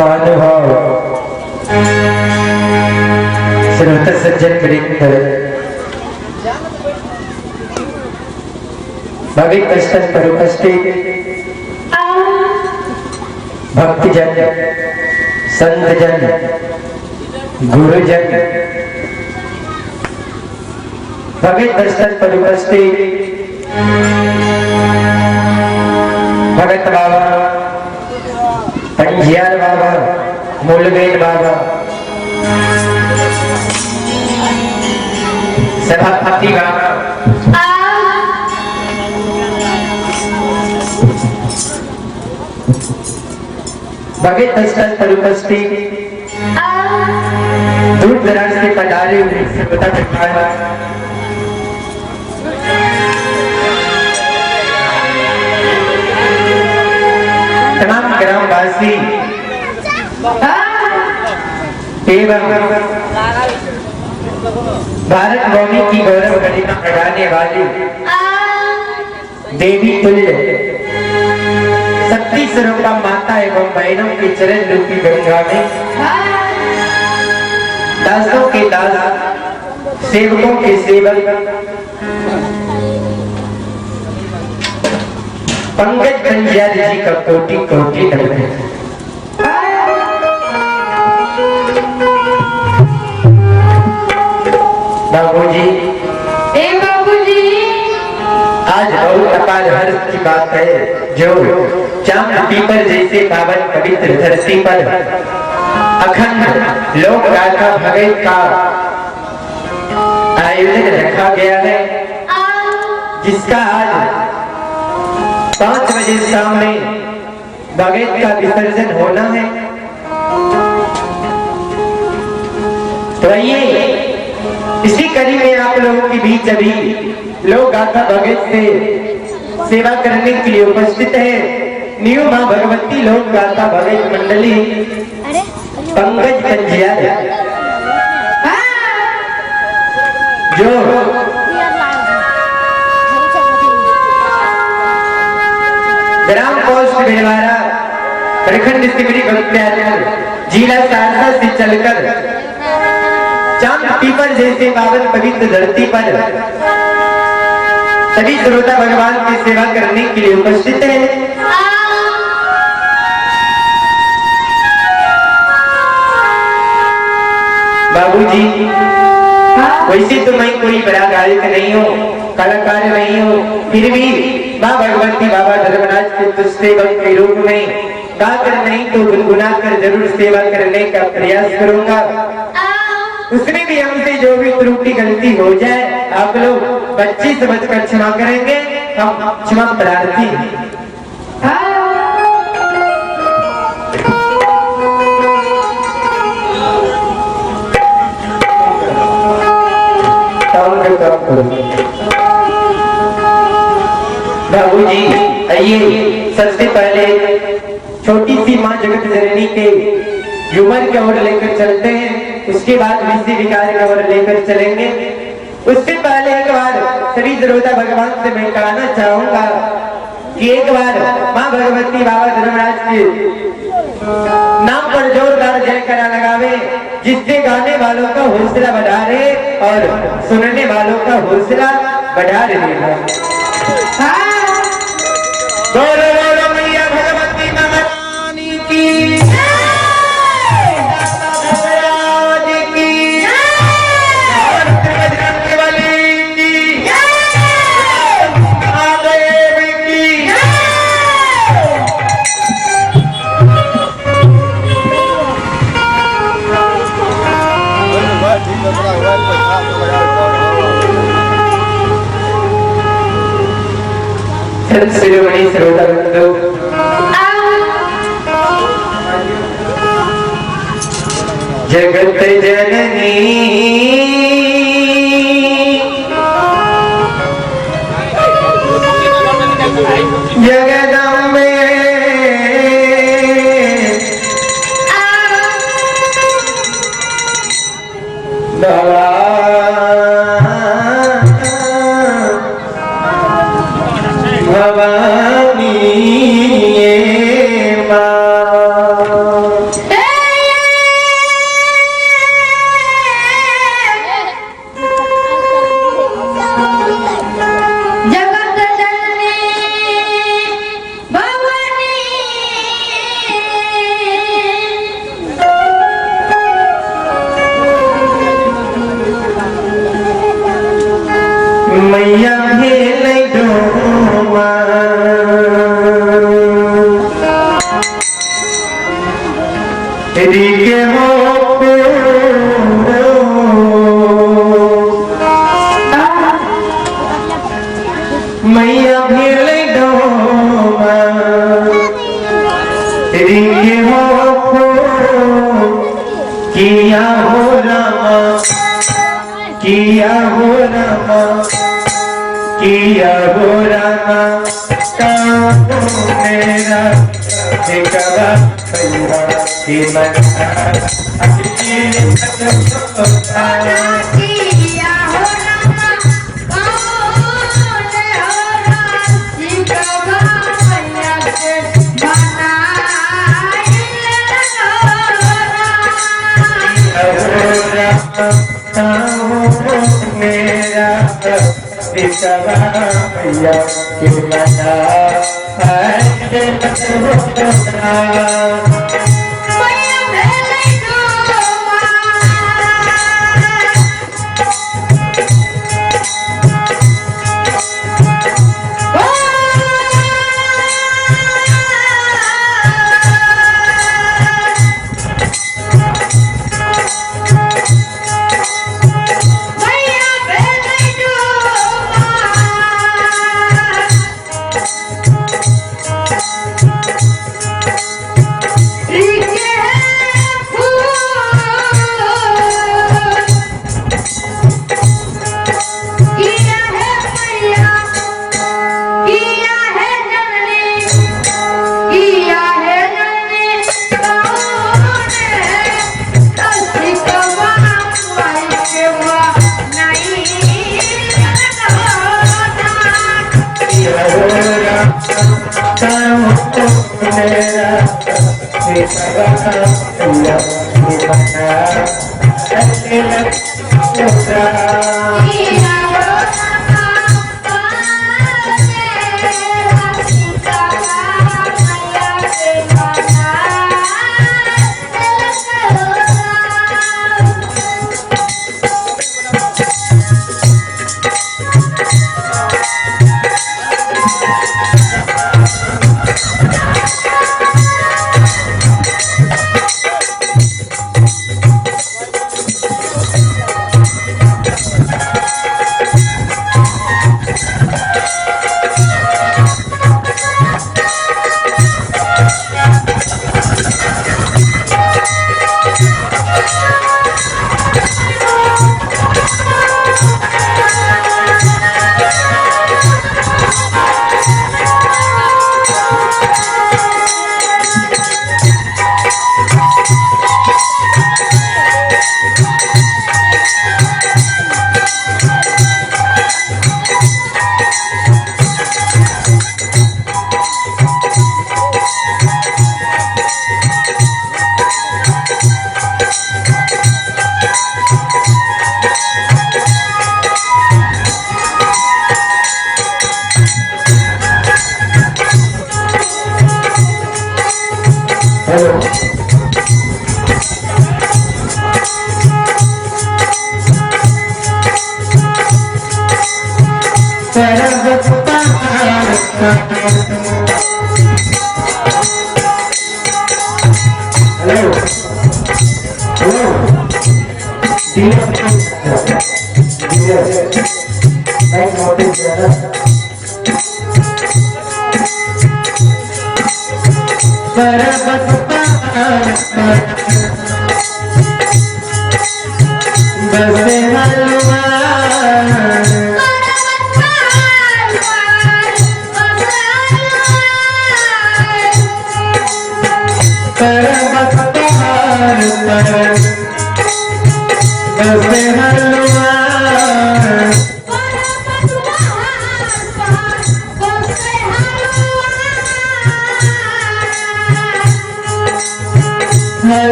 महानुभाव श्रोता सज्जन वृंद, भाविक स्थल पर उपस्थित भक्तजन, संतजन, गुरुजन, भगत स्थल पर उपस्थित भगत बाबा, पंजियार बाबा, मूलवेद बाबा, सभापति बाबा, भगत स्थल पर उपस्थित दूर दराज से पधारे हुए श्रोता तमाम ग्रामवासी एवं भारत भूमि की गौरव गरिमा बढ़ाने वाली देवी तुल्य शक्ति स्वरूपा माता एवं बहनों के चरण रूपी गंगा में दासों के दास, सेवकों के सेवक, पंकज पंजियार जी का कोटि कोटि नमन। बाबूजी, आज बहुत अपार हर्ष की बात है जो चांद पीपर जैसे पावन पवित्र धरती पर अखंड लोक गाथा भगत का आयोजन रखा गया है, जिसका आज 5 बजे शाम में भगत का विसर्जन होना है। तो आइए इसी कड़ी में आप लोगों के बीच अभी लोक गाथा भगत से सेवा करने के लिए उपस्थित है न्यू मां भगवती लोक गाथा भगत मंडली पंकज पंजियार, जो ग्राम पोस्ट भिलवाड़ा, प्रखंड सिमरी बख्तियारपुर, जिला सहरसा से चलकर चांद पीपर जैसे पावन पवित्र धरती पर सभी श्रोता भगवान की सेवा करने के लिए उपस्थित है। बाबूजी, वैसे तो मैं कोई बड़ा गायक नहीं हूँ, कलाकार नहीं हूँ, फिर भी माँ भगवती बाबा धर्मराज के तुझ सेवक के रूप में गाकर नहीं तो गुनगुना कर जरूर सेवा करने का प्रयास करूंगा। उसमें भी हमसे जो भी त्रुटि गलती हो जाए आप लोग बच्ची समझकर क्षमा करेंगे, हम क्षमा प्रार्थी हैं। बाबूजी, आइए सबसे पहले छोटी सी माँ जगत जननी के झूमर की ओर लेकर चलते हैं, उसके बाद विधि विकार की ओर लेकर चलेंगे। उससे पहले एक बार सभी श्रोता भगवान से मैं कहना चाहूंगा कि एक बार माँ भगवती बाबा धर्मराज के नाम पर जोरदार जयकारा लगावे, जिससे गाने वालों का हौसला बढ़ा रहे और सुनने वालों का हौसला बढ़ा रहे। बोलो बोलो मैया भगवती महारानी की, श्रीमणी श्रोता बंधु, जगत जननी जगदम्बे भवानी माँ मैया भेलै डोमा के हो मैया भेलै डोमा के हो किया हो रामा किया हो रामा किया हो रामा मेरा कबा पैया की मना मेरा कबा पैया की मना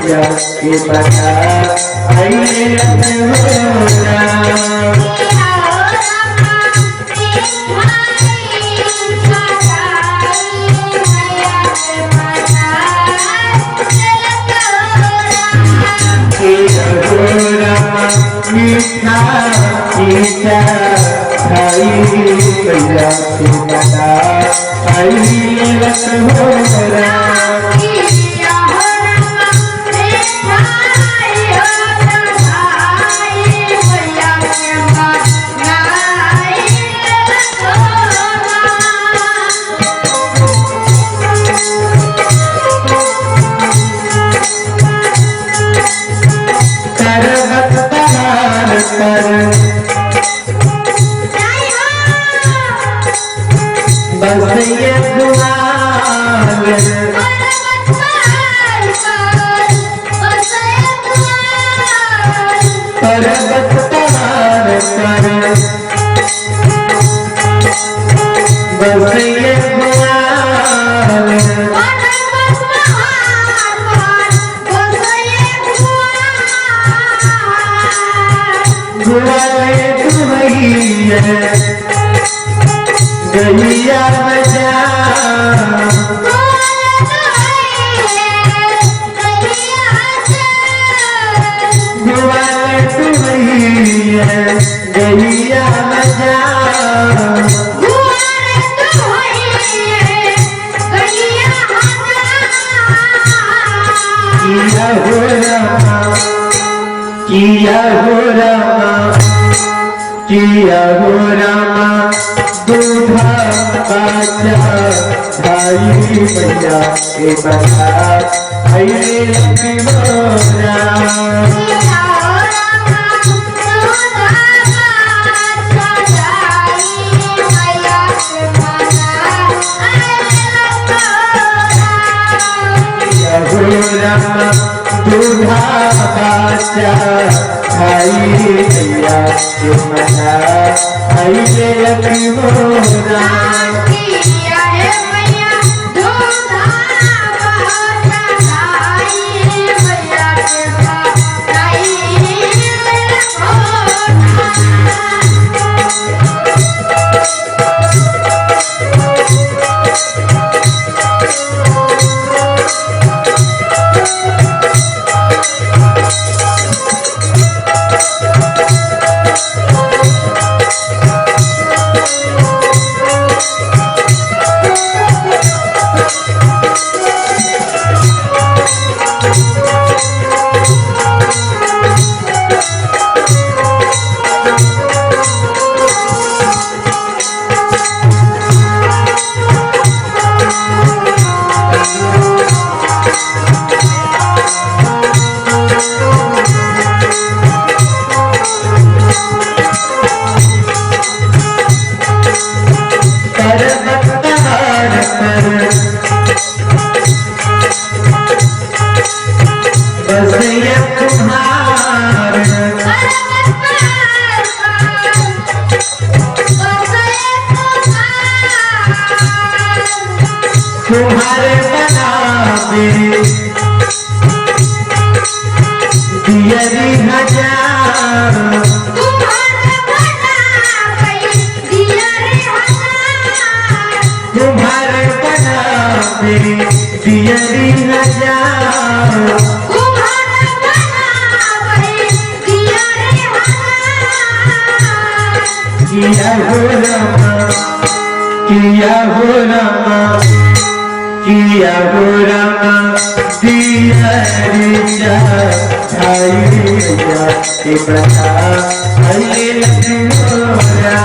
भैया के बता आइए मीठा मीठा खाई भैया के बता आइए रखोरा बस ये पर्वत पार कर बस ये गैया बजा गैया बजा किया हो रामा किया हो रामा दूधा बाचा भाई भैया के बता आइए मोरा दूधा बाचा भाई भैया के बता आइए मोरा तुम्हारे बनावे दियरी हजार तुम्हारे बनावे दियरी हजार किया हो रामा किया हो रामा किया हो रामा दियरी भाई भैया के बता आइए मोरा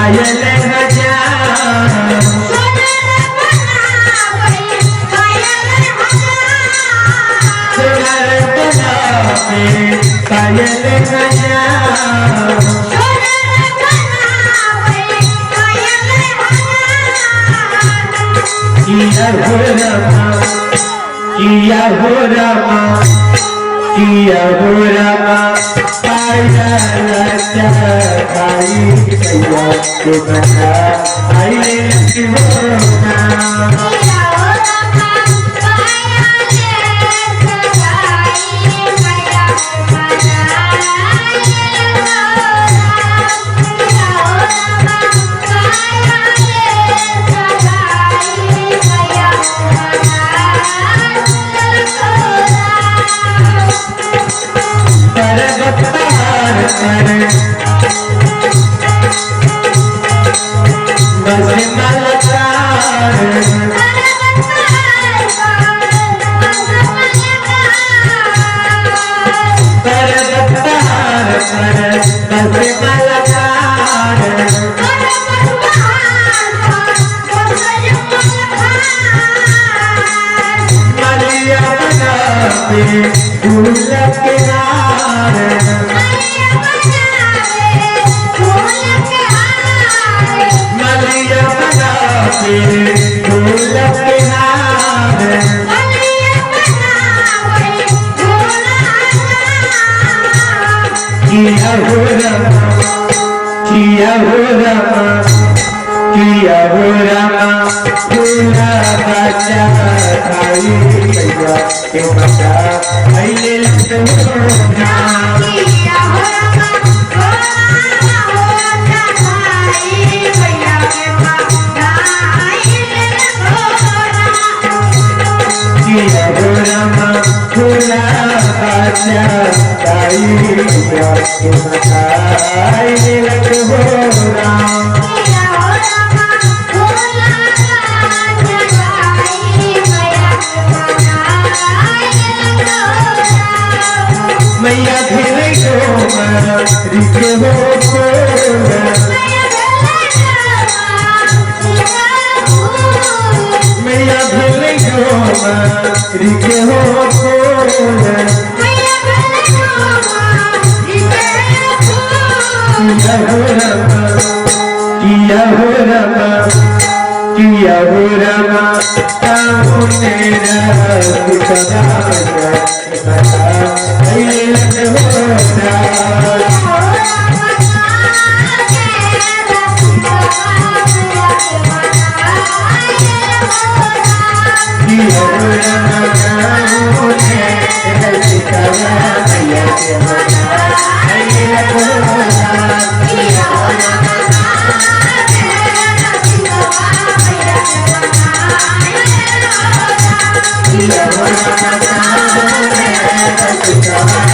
पायल हजार सोनार बनावे पायल हजार किया हो रमा किया हो रमा किया हो रमा पाया भाई भैया के बना आइले किया हो रमा किया हो रमा पूरा बच्चा खाई भैया के बच्चा आइले लखनऊना किया हो रमा पूरा बच्चा खाई भैया के बच्चा आइले लखनऊना मैया भेले गो रिके हो मैया भेले गो रिके हो किया हो रमा किया हो रमा तेरा पिता Yeah.